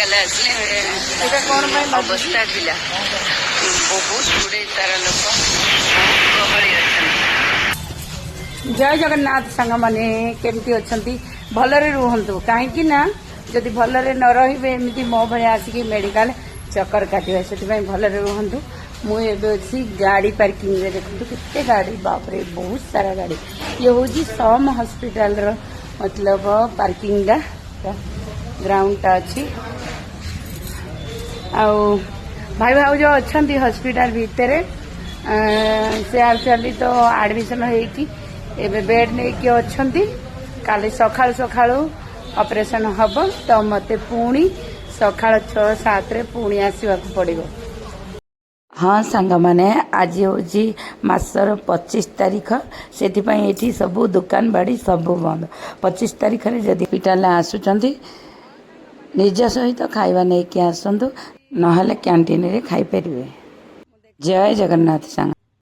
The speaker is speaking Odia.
ମେଡିକାଲ ଆସିଲେ ଅବସ୍ଥା ଥିଲା ବହୁତ ଗୁଡ଼େ ତାର ଲୋକ ଗହଳି ଅଛନ୍ତି। ଜୟ ଜଗନ୍ନାଥ ସାଙ୍ଗମାନେ କେମିତି ଅଛନ୍ତି? ଭଲରେ ରୁହନ୍ତୁ, କାହିଁକି ନା ଯଦି ଭଲରେ ନ ରହିବେ ଏମିତି ମୋ ଭଳିଆ ଆସିକି ମେଡିକାଲ ଚକ୍କର କାଟିବେ, ସେଥିପାଇଁ ଭଲରେ ରୁହନ୍ତୁ। ମୁଁ ଏବେ ଅଛି ଗାଡ଼ି ପାର୍କିଂରେ, ଦେଖନ୍ତୁ କେତେ ଗାଡ଼ି, ବାପରେ ବହୁତ ସାରା ଗାଡ଼ି। ଇଏ ହେଉଛି ସମ ହସ୍ପିଟାଲର ମତଲବ ପାର୍କିଂଟା, ଗ୍ରାଉଣ୍ଡଟା ଅଛି। ଆଉ ଭାଇ ଭାଉଜ ଅଛନ୍ତି ହସ୍ପିଟାଲ ଭିତରେ, ସେ ଆକ୍ଚୁଆଲି ତ ଆଡମିସନ ହେଇକି ଏବେ ବେଡ୍ ନେଇକି ଅଛନ୍ତି। କାଲି ସକାଳୁ ସକାଳୁ ଅପରେସନ ହବ, ତ ମତେ ପୁଣି ସକାଳ 6-7ରେ ପୁଣି ଆସିବାକୁ ପଡ଼ିବ। ହଁ ସାଙ୍ଗମାନେ, ଆଜି ହେଉଛି ମାସର 25 ତାରିଖ, ସେଥିପାଇଁ ଏଠି ସବୁ ଦୋକାନ ବାଡ଼ି ସବୁ ବନ୍ଦ। 25 ତାରିଖରେ ଯଦି ହସ୍ପିଟାଲ ଆସୁଛନ୍ତି ନିଜ ସହିତ ଖାଇବା ନେଇକି ଆସନ୍ତୁ, ନହେଲେ କ୍ୟାଣ୍ଟିନରେ ଖାଇପାରିବେ। ଜୟ ଜଗନ୍ନାଥ ସାଙ୍ଗ।